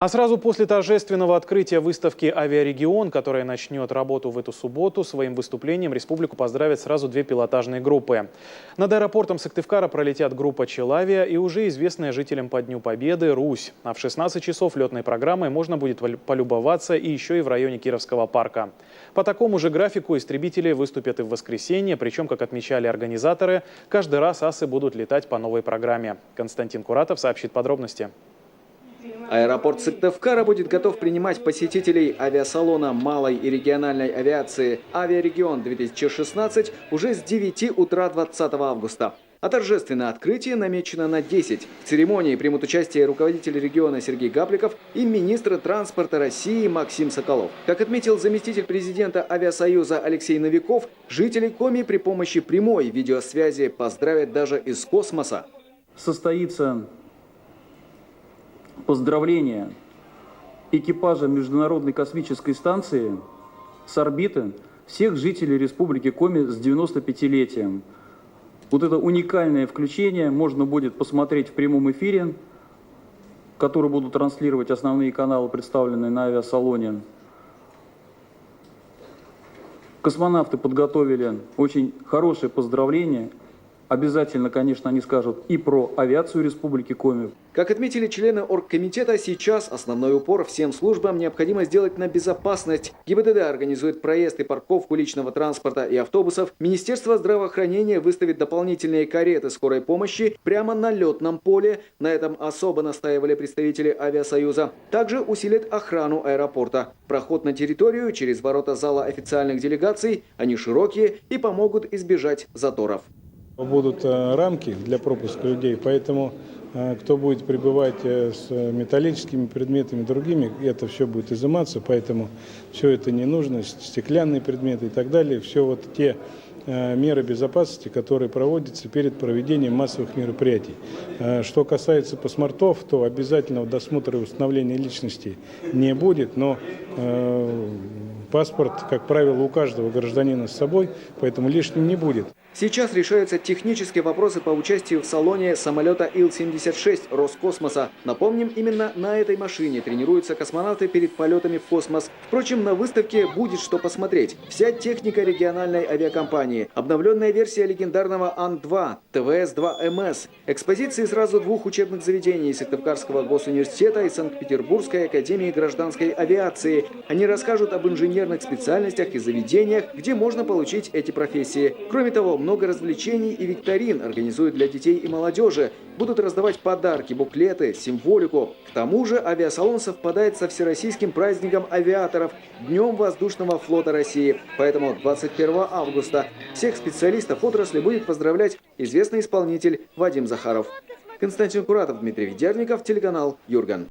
А сразу после торжественного открытия выставки «Авиарегион», которая начнет работу в эту субботу, своим выступлением республику поздравят сразу две пилотажные группы. Над аэропортом Сыктывкара пролетят группа «Челавия» и уже известная жителям по Дню Победы «Русь». А в 16 часов летной программой можно будет полюбоваться и еще и в районе Кировского парка. По такому же графику истребители выступят и в воскресенье, причем, как отмечали организаторы, каждый раз асы будут летать по новой программе. Константин Куратов сообщит подробности. Аэропорт Сыктывкара будет готов принимать посетителей авиасалона малой и региональной авиации «Авиарегион-2016» уже с 9 утра 20 августа. А торжественное открытие намечено на 10. В церемонии примут участие руководитель региона Сергей Гапликов и министр транспорта России Максим Соколов. Как отметил заместитель президента Авиасоюза Алексей Новиков, жителей Коми при помощи прямой видеосвязи поздравят даже из космоса. Состоится поздравление экипажа Международной космической станции с орбиты всех жителей Республики Коми с 95-летием. Вот это уникальное включение можно будет посмотреть в прямом эфире, который будут транслировать основные каналы, представленные на авиасалоне. Космонавты подготовили очень хорошее поздравление. Обязательно, конечно, они скажут и про авиацию Республики Коми. Как отметили члены оргкомитета, сейчас основной упор всем службам необходимо сделать на безопасность. ГИБДД организует проезд и парковку личного транспорта и автобусов. Министерство здравоохранения выставит дополнительные кареты скорой помощи прямо на летном поле. На этом особо настаивали представители Авиасоюза. Также усилят охрану аэропорта. Проход на территорию через ворота зала официальных делегаций, они широкие и помогут избежать заторов. Будут рамки для пропуска людей, поэтому кто будет прибывать с металлическими предметами, другими, это все будет изыматься, поэтому все это не нужно, стеклянные предметы и так далее, все вот те меры безопасности, которые проводятся перед проведением массовых мероприятий. Что касается паспортов, то обязательного досмотра и установления личности не будет, но паспорт, как правило, у каждого гражданина с собой, поэтому лишним не будет. Сейчас решаются технические вопросы по участию в салоне самолета Ил-76 Роскосмоса. Напомним, именно на этой машине тренируются космонавты перед полетами в космос. Впрочем, на выставке будет что посмотреть. Вся техника региональной авиакомпании, обновленная версия легендарного Ан-2, ТВС-2МС, экспозиции сразу двух учебных заведений Сыктывкарского госуниверситета и Санкт-Петербургской академии гражданской авиации. Они расскажут об инженерных специальностях и заведениях, где можно получить эти профессии. Кроме того, много развлечений и викторин организуют для детей и молодежи. Будут раздавать подарки, буклеты, символику. К тому же авиасалон совпадает со всероссийским праздником авиаторов – Днем воздушного флота России. Поэтому 21 августа всех специалистов отрасли будет поздравлять известный исполнитель Вадим Захаров. Константин Куратов, Дмитрий Ведерников, телеканал Юрган.